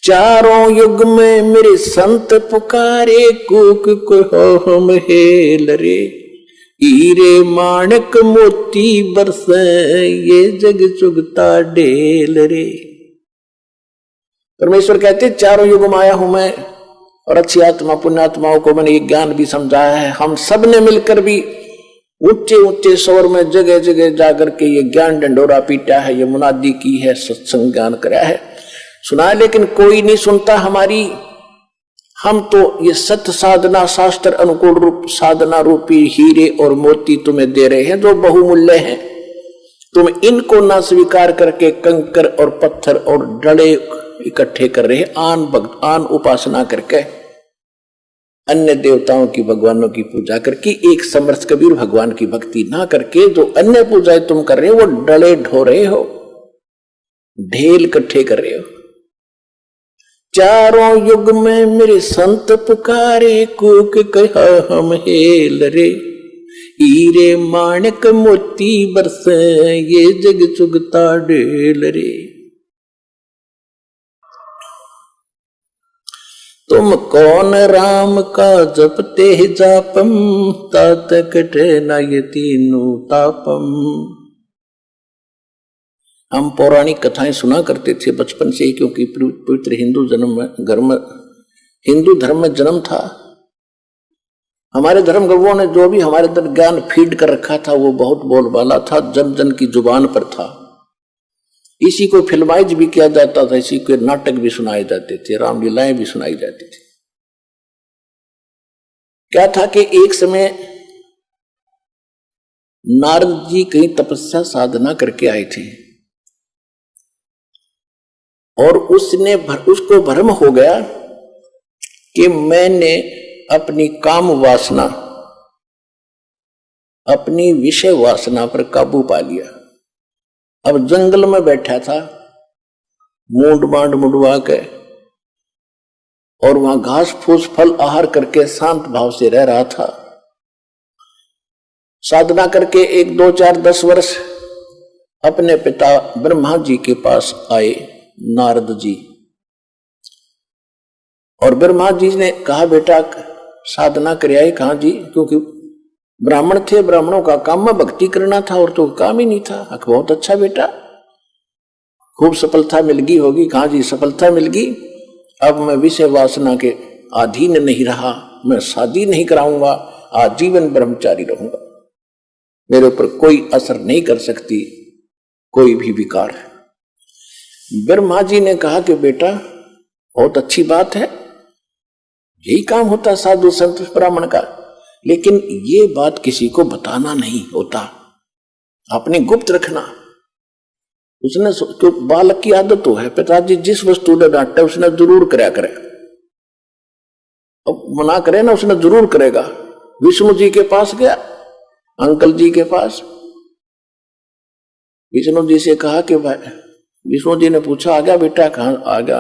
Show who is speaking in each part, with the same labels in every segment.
Speaker 1: चारों युग में मेरे संत पुकारे, कूक को हम हेल रे। हीरे माणक मोती बरसे, ये जग चुगता ढेल रे। परमेश्वर कहते चारों युग में आया हूं मैं, और अच्छी आत्मा पुण्यात्माओं को मैंने ये ज्ञान भी समझाया है। हम सब ने मिलकर भी ऊंचे ऊंचे स्वर में जगह जगह जाकर के ये ज्ञान डंडोरा पीटा है, ये मुनादी की है, सत्संग ज्ञान कराया है, सुना है, लेकिन कोई नहीं सुनता हमारी। हम तो ये सत्य साधना शास्त्र अनुकूल रूप साधना रूपी हीरे और मोती तुम्हें दे रहे हैं जो बहुमूल्य हैं। तुम इनको ना स्वीकार करके कंकर और पत्थर और डले इकट्ठे कर रहे हैं, आन उपासना करके, अन्य देवताओं की भगवानों की पूजा करके, एक समर्थ कबीर भगवान की भक्ति ना करके जो अन्य पूजाएं तुम कर रहे हो वो डले ढो रहे हो, ढेल इकट्ठे कर रहे हो। चारों युग में मेरे संत पुकारे, कूक कहा हम हेल रे। हीरे माणक मोती बरसे, ये जग चुगता ढेल रे। तुम कौन राम का जपते जापम, तात कटे न ये तीनों तापम। हम पौराणिक कथाएं सुना करते थे बचपन से ही, क्योंकि पवित्र हिंदू धर्म में जन्म था। हमारे धर्म गुरुओं ने जो भी हमारे अंदर ज्ञान फीड कर रखा था वो बहुत बोलबाला था, जन जन की जुबान पर था। इसी को फिल्माइज भी किया जाता था, इसी को नाटक भी सुनाए जाते थे, रामलीलाएं भी सुनाई जाती थी। क्या था कि एक समय नारद जी कहीं तपस्या साधना करके आए थे, और उसको भ्रम हो गया कि मैंने अपनी काम वासना, अपनी विषय वासना पर काबू पा लिया। अब जंगल में बैठा था मूंड मांड मुंडवा के, और वहां घास फूस फल आहार करके शांत भाव से रह रहा था। साधना करके 1 2 4 10 वर्ष अपने पिता ब्रह्मा जी के पास आए नारद जी, और ब्रह्मा जी ने कहा बेटा साधना कर आए। कहा जी, क्योंकि ब्राह्मण थे, ब्राह्मणों का काम में भक्ति करना था और तो काम ही नहीं था। बहुत अच्छा बेटा, खूब सफलता मिल गई होगी। कहा जी सफलता मिल गई, अब मैं विषय वासना के अधीन नहीं रहा, मैं शादी नहीं कराऊंगा, आजीवन ब्रह्मचारी रहूंगा, मेरे ऊपर कोई असर नहीं कर सकती कोई भी विकार। ब्रह्मा जी ने कहा कि बेटा बहुत अच्छी बात है, यही काम होता साधु संत ब्राह्मण का, लेकिन ये बात किसी को बताना नहीं होता, अपने गुप्त रखना। उसने तो बालक की आदत तो है, पिताजी जिस वस्तु ने डांटे उसने जरूर कराया करे, अब मना करे ना उसने जरूर करेगा। विष्णु जी के पास गया, अंकल जी के पास, विष्णु जी से कहा कि भाई, विष्णु जी ने पूछा आ गया बेटा? कहाँ आ गया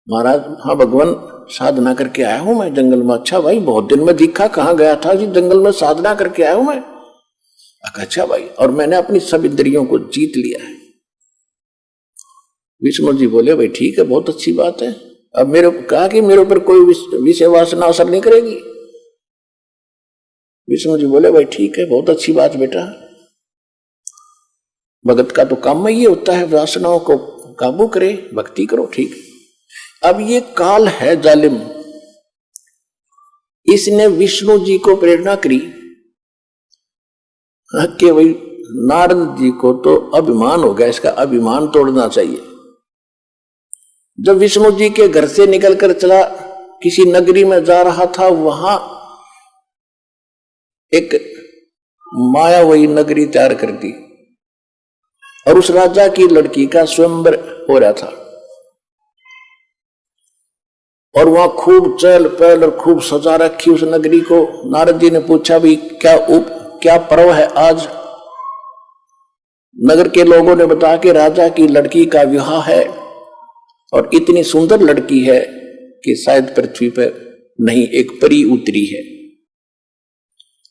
Speaker 1: महाराज? हाँ भगवान साधना करके आया हूं मैं जंगल में। अच्छा भाई बहुत दिन में दिखा, कहाँ गया था जी? जंगल में साधना करके आया हूं मैं। अच्छा भाई, और मैंने अपनी सब इंद्रियों को जीत लिया है। विष्णु जी बोले भाई ठीक है, बहुत अच्छी बात है। अब मेरे कहा कि मेरे ऊपर कोई विषय वासना असर नहीं करेगी। विष्णु जी बोले भाई ठीक है, बहुत अच्छी बात बेटा, भगत का तो काम में ये होता है वासनाओं को काबू करे, भक्ति करो, ठीक। अब ये काल है जालिम, इसने विष्णु जी को प्रेरणा करी कि भाई नारद जी को तो अभिमान हो गया, इसका अभिमान तोड़ना चाहिए। जब विष्णु जी के घर से निकलकर चला, किसी नगरी में जा रहा था, वहां एक मायावही नगरी तैयार कर दी, और उस राजा की लड़की का स्वयंवर हो रहा था, और वहां खूब चहल पहल और खूब सजा रखी उस नगरी को। नारद जी ने पूछा भी क्या पर्व है आज? नगर के लोगों ने बताया कि राजा की लड़की का विवाह है, और इतनी सुंदर लड़की है कि शायद पृथ्वी पर नहीं एक परी उतरी है।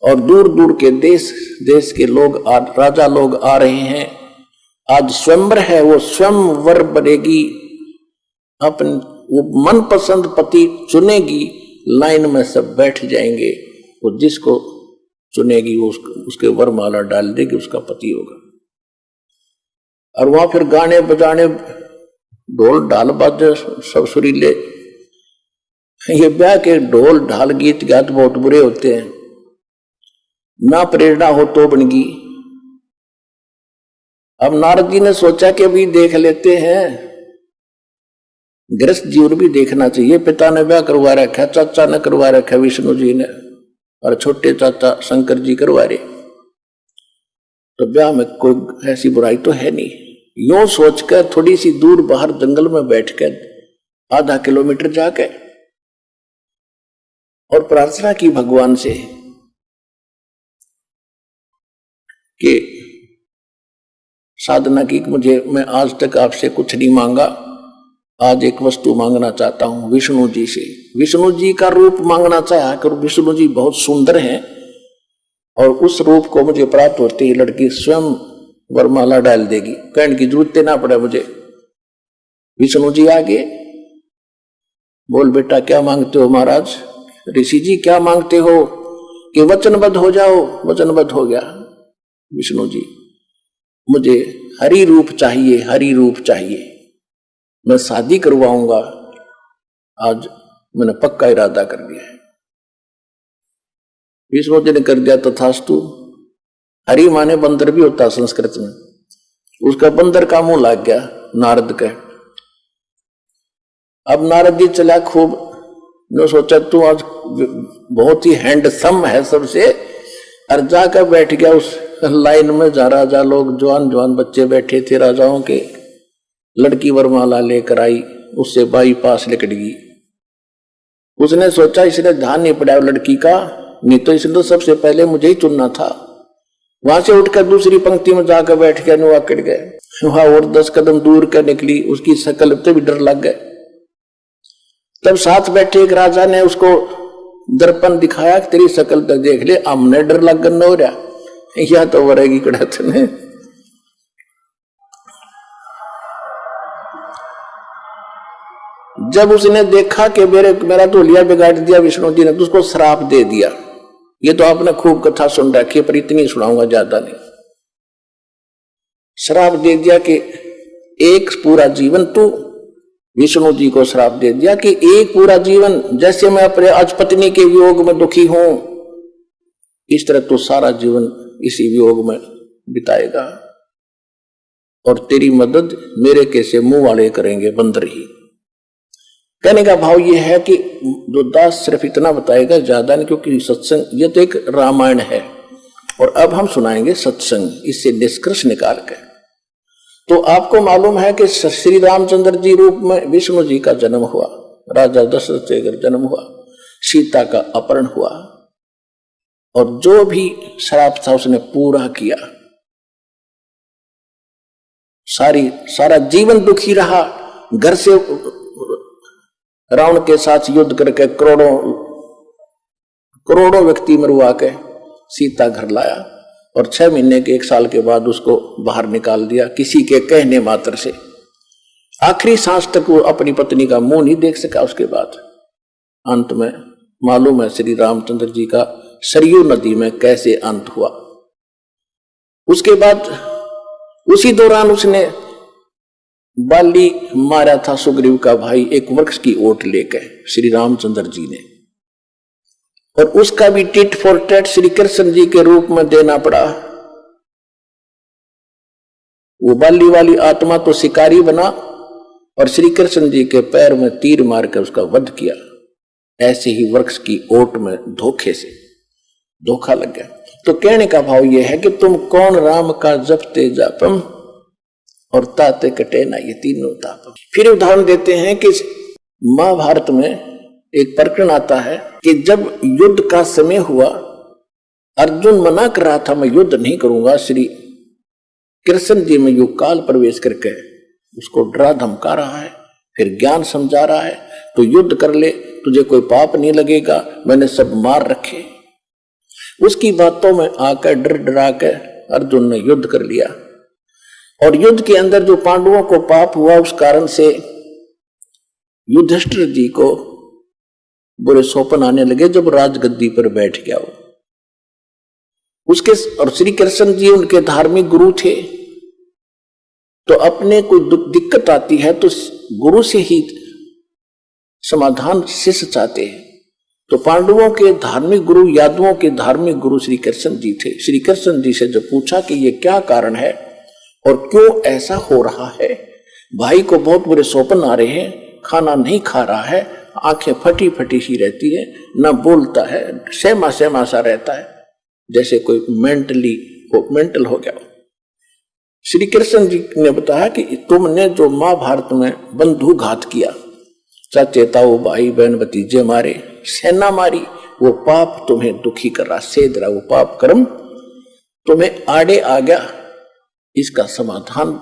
Speaker 1: और दूर दूर के देश के लोग राजा लोग आ रहे हैं, आज स्वयंवर है, वो स्वयंवर बनेगी, अपन वो मनपसंद पति चुनेगी, लाइन में सब बैठ जाएंगे, वो जिसको चुनेगी वो उसके वरमाला डाल देगी, उसका पति होगा। और वहां फिर गाने बजाने, ढोल ढाल बाजे सब सुरीले। ये ब्याह के ढोल ढाल गीत गात बहुत बुरे होते हैं, ना प्रेरणा हो तो बनगी। अब नारद जी ने सोचा कि अभी देख लेते हैं, गृहस्थ जीवन भी देखना चाहिए। पिता ने ब्याह करवा रखा, चाचा ने करवा रखा विष्णु जी ने, और छोटे चाचा शंकर जी करवा रहे, तो ब्याह में कोई ऐसी बुराई तो है नहीं। यूं सोचकर थोड़ी सी दूर बाहर जंगल में बैठकर आधा किलोमीटर जाकर और प्रार्थना की भगवान से कि साधना की मुझे, मैं आज तक आपसे कुछ नहीं मांगा, आज एक वस्तु मांगना चाहता हूं विष्णु जी से। विष्णु जी का रूप मांगना चाहा कर, विष्णु जी बहुत सुंदर हैं और उस रूप को मुझे प्राप्त होते ही लड़की स्वयं वरमाला डाल देगी, कहने की जरूरत ना पड़े मुझे। विष्णु जी आगे बोल, बेटा क्या मांगते हो महाराज? ऋषि जी क्या मांगते हो? कि वचनबद्ध हो जाओ। वचनबद्ध हो गया विष्णु जी, मुझे हरि रूप चाहिए, हरि रूप चाहिए, मैं शादी करवाऊंगा, आज मैंने पक्का इरादा कर दिया है। विष्णु जी ने कर दिया तथास्तु। हरि माने बंदर भी होता संस्कृत में, उसका बंदर का मुंह लग गया नारद का। अब नारद जी चला खूब, ने सोचा तू आज बहुत ही हैंडसम है सबसे, और जाकर बैठ गया उस लाइन में जहाँ राजा लोग, जवान जवान बच्चे बैठे थे राजाओं के। लड़की वरमाला लेकर आई, उससे बाई पास लिकट गई। उसने सोचा इसने ध्यान नहीं पड़ा लड़की का, नहीं तो इसने तो सबसे पहले मुझे ही चुनना था। वहां से उठकर दूसरी पंक्ति में जाकर बैठ गया, नुआ कट गए। वहां और 10 कदम दूर कर निकली, उसकी शकल पे भी डर लग गए। तब साथ बैठे एक राजा ने उसको दर्पण दिखाया, तेरी शकल तक देख ले, हमने डर लग गन हो रहा, या तो वरेगी कड़त ने। जब उसने देखा कि मेरा तो लिया बिगाड़ दिया विष्णु जी ने, तो उसको श्राप दे दिया। ये तो आपने खूब कथा सुन रखी है, पर इतनी सुनाऊंगा, ज्यादा नहीं। श्राप दे दिया कि एक पूरा जीवन, तू विष्णु जी को श्राप दे दिया कि एक पूरा जीवन, जैसे मैं अपने आज पत्नी के वियोग में दुखी हूं, इस तरह तू सारा जीवन इसी वियोग में बिताएगा, और तेरी मदद मेरे कैसे मुंह वाले करेंगे, बंदर ही। कहने का भाव यह है कि जो दास सिर्फ इतना बताएगा, ज्यादा नहीं, क्योंकि सत्संग ये तो एक रामायण है, और अब हम सुनाएंगे सत्संग, इससे निष्कर्ष निकाल कर। तो आपको मालूम है कि श्री रामचंद्र जी रूप में विष्णु जी का जन्म हुआ, राजा दशरथ से जन्म हुआ, सीता का अपहरण हुआ, और जो भी श्राप था उसने पूरा किया। सारा जीवन दुखी रहा, घर से रावण के साथ युद्ध करके करोड़ों व्यक्ति मरवा के सीता घर लाया, और 6 महीने के 1 साल के बाद उसको बाहर निकाल दिया, किसी के कहने मात्र से। आखिरी सांस तक वो अपनी पत्नी का मुंह नहीं देख सका। उसके बाद अंत में मालूम है श्री रामचंद्र जी का सरयू नदी में कैसे अंत हुआ। उसके बाद उसी दौरान उसने बाली मारा था, सुग्रीव का भाई, एक वृक्ष की ओट लेकर श्री रामचंद्र जी ने, और उसका भी tit for tat Shri Krishna ji के रूप में देना पड़ा। वो बाली वाली आत्मा तो शिकारी बना, और श्री कृष्ण जी के पैर में तीर मारकर उसका वध किया। ऐसे ही वृक्ष की ओट में धोखे से धोखा लग गया। तो कहने का भाव यह है कि तुम कौन राम का जपते जापम, और ताते कटे ना ये तीनों तापम। फिर उदाहरण देते हैं कि महाभारत में एक प्रकरण आता है कि जब युद्ध का समय हुआ, अर्जुन मना कर रहा था मैं युद्ध नहीं करूंगा, श्री कृष्ण जी में युग काल प्रवेश करके उसको डरा धमका रहा है, फिर ज्ञान समझा रहा है, तो युद्ध कर ले, तुझे कोई पाप नहीं लगेगा, मैंने सब मार रखे। उसकी बातों में आकर डर डरा कर अर्जुन ने युद्ध कर लिया, और युद्ध के अंदर जो पांडवों को पाप हुआ, उस कारण से युधिष्ठिर जी को बुरे स्वप्न आने लगे जब राजगद्दी पर बैठ गया वो उसके। और श्री कृष्ण जी उनके धार्मिक गुरु थे, तो अपने कोई दिक्कत आती है तो गुरु से ही समाधान शिष्य चाहते हैं। तो पांडवों के धार्मिक गुरु, यादवों के धार्मिक गुरु श्री कृष्ण जी थे। श्री कृष्ण जी से जब पूछा कि ये क्या कारण है और क्यों ऐसा हो रहा है, भाई को बहुत बुरे स्वप्न आ रहे हैं, खाना नहीं खा रहा है, आंखें फटी फटी सी रहती है, न बोलता है, सहमा सहमा सा रहता है, जैसे कोई मेंटल हो गया। श्री कृष्ण जी ने बताया कि तुमने जो महाभारत में बंधु घात किया, चाचे ताऊ भाई बहन भतीजे मारे, सेना मारी, वो पाप तुम्हें दुखी कर रहा, सेध रहा, वो पाप कर्म तुम्हें आड़े आ गया, इसका समाधान।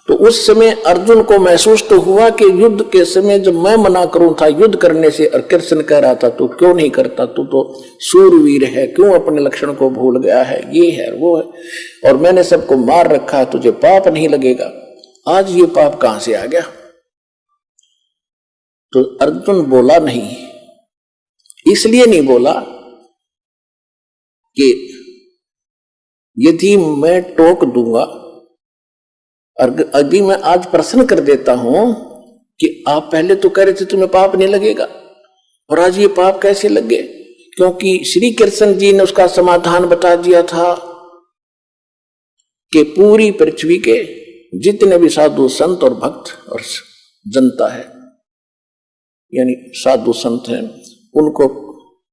Speaker 1: तो उस समय अर्जुन को महसूस तो हुआ कि युद्ध के समय जब मैं मना करूं था युद्ध करने से, और कृष्ण कह रहा था तू क्यों नहीं करता, तू तो सूरवीर है, क्यों अपने लक्षण को भूल गया है, ये है वो है, और मैंने सबको मार रखा है, तुझे पाप नहीं लगेगा। आज ये पाप कहां से आ गया? तो अर्जुन बोला नहीं, इसलिए नहीं बोला कि यदि मैं टोक दूंगा, अभी मैं आज प्रश्न कर देता हूं कि आप पहले तो कह रहे थे तुम्हें पाप नहीं लगेगा, और आज ये पाप कैसे लग गए? क्योंकि श्री कृष्ण जी ने उसका समाधान बता दिया था कि पूरी पृथ्वी के जितने भी साधु संत और भक्त और जनता है, यानी साधु संत हैं, उनको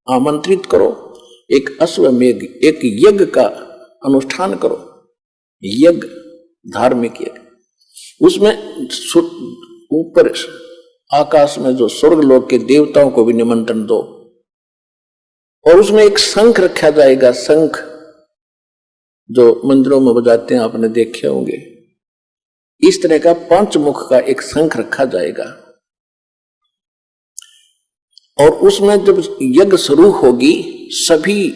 Speaker 1: आमंत्रित करो, एक अश्वमेध, एक यज्ञ का अनुष्ठान करो, यज्ञ, धार्मिक यज्ञ। उसमें ऊपर आकाश में जो स्वर्ग लोक के देवताओं को भी निमंत्रण दो, और उसमें एक शंख रखा जाएगा, शंख जो मंदिरों में बजाते हैं, आपने देखे होंगे, इस तरह का 5 मुख का एक शंख रखा जाएगा। और उसमें जब यज्ञ शुरू होगी, सभी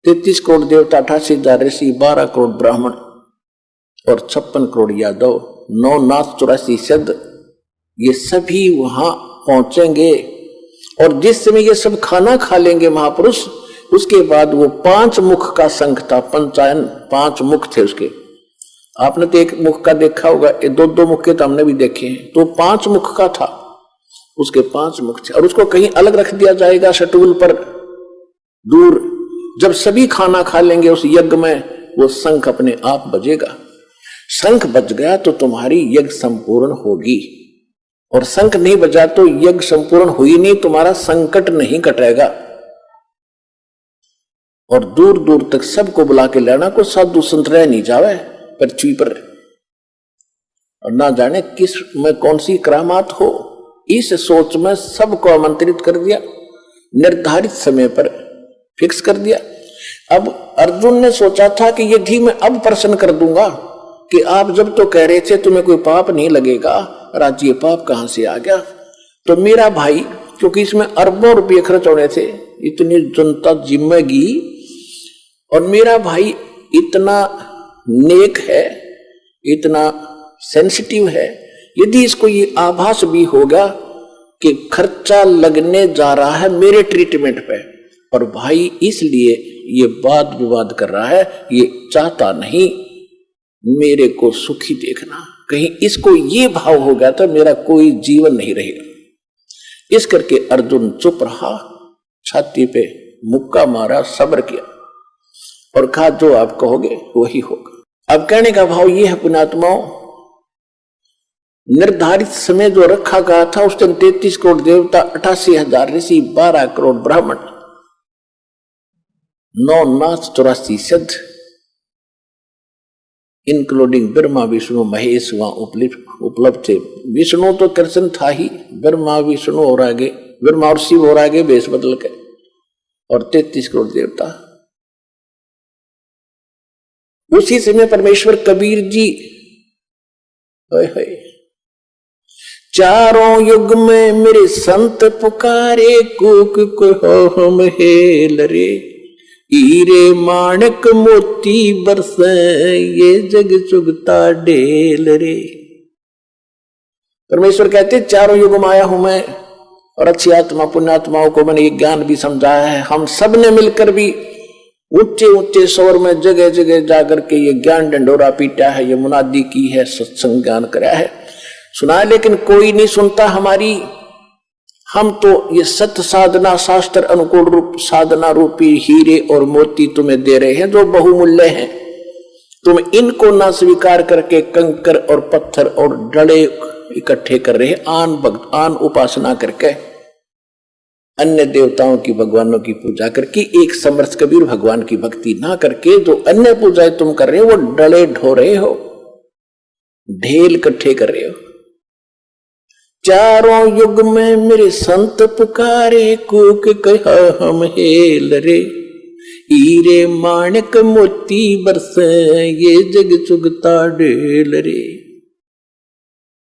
Speaker 1: 33 करोड़ देवता, 88,000 ऋषि, 12 करोड़ ब्राह्मण और 56 करोड़ यादव, 9 नाथ 84 सिद्ध, ये सभी वहां पहुंचेंगे। और जिस समय ये सब खाना खा लेंगे महापुरुष, उसके बाद वो 5 मुख का शंख था, पंचायन 5 मुख थे उसके। आपने तो एक मुख का देखा होगा, 2-2 मुख के तो हमने भी देखे हैं, तो 5 मुख का था, उसके 5 मुख थे। और उसको कहीं अलग रख दिया जाएगा शटूल पर दूर। जब सभी खाना खा लेंगे उस यज्ञ में, वो शंख अपने आप बजेगा। शंख बज गया तो तुम्हारी यज्ञ संपूर्ण होगी, और शंख नहीं बजा तो यज्ञ संपूर्ण हुई नहीं, तुम्हारा संकट नहीं कटेगा। और दूर दूर तक सबको बुला के लाना, को साधु संत रह नहीं जावे पृथ्वी पर, और ना जाने किस में कौन सी करामात हो। इस सोच में सबको आमंत्रित कर दिया, निर्धारित समय पर फिक्स कर दिया। अब अर्जुन ने सोचा था कि यदि मैं अब प्रश्न कर दूंगा कि आप जब तो कह रहे थे तुम्हें कोई पाप नहीं लगेगा, और आज ये पाप कहां से आ गया, तो मेरा भाई, क्योंकि इसमें अरबों रुपये खर्च होने थे, इतनी जनता जिम्मेगी, और मेरा भाई इतना नेक है, इतना सेंसिटिव है, यदि इसको ये आभास भी होगा कि खर्चा लगने जा रहा है मेरे ट्रीटमेंट पे, और भाई इसलिए ये वाद विवाद कर रहा है, ये चाहता नहीं मेरे को सुखी देखना, कहीं इसको ये भाव हो गया था मेरा कोई जीवन नहीं रहेगा। इस करके अर्जुन चुप रहा, छाती पे मुक्का मारा, सब्र किया और कहा जो आप कहोगे वही होगा। अब कहने का भाव ये है पुण्यात्माओं, निर्धारित समय जो रखा गया था उस दिन 33 करोड़ देवता, 88,000 ऋषि, 12 करोड़ ब्राह्मण, 9 नाथ 84 सिद्ध, इंक्लूडिंग ब्रह्मा विष्णु महेश वहां उपलब्ध थे। विष्णु तो कृष्ण था ही, ब्रह्मा विष्णु और आगे ब्रह्मा और शिव और आगे वेश बदल के, और 33 करोड़ देवता। उसी समय परमेश्वर कबीर जी, चारों युग में मेरे संत पुकारे, कूक को हम हेल रे, हीरे माणक मोती बरसे, ये जग चुगता ढेल रे। परमेश्वर कहते चारों युग में आया हूं मैं, और अच्छी आत्मा पुण्यात्माओं को मैंने ये ज्ञान भी समझाया है। हम सब ने मिलकर भी ऊंचे ऊंचे स्वर में जगह जगह जाकर के ये ज्ञान डंडोरा पीटा है, ये मुनादी की है, सत्संग ज्ञान कराया है, सुना है, लेकिन कोई नहीं सुनता हमारी। हम तो ये सत्य साधना शास्त्र अनुकूल रूप साधना रूपी हीरे और मोती तुम्हें दे रहे हैं जो बहुमूल्य हैं। तुम इनको ना स्वीकार करके कंकर और पत्थर और डले इकट्ठे कर रहे हैं, आन उपासना करके, अन्य देवताओं की भगवानों की पूजा करके, एक समर्थ कबीर भगवान की भक्ति ना करके जो अन्य पूजाएं तुम कर रहे हो वो डले ढो रहे हो, ढेल इकट्ठे कर रहे हो। चारों युग में मेरे संत पुकारे, कूक कहा हम हेल रे, हीरे माणिक मोती बरसे ये जग चुगता ढेल रे।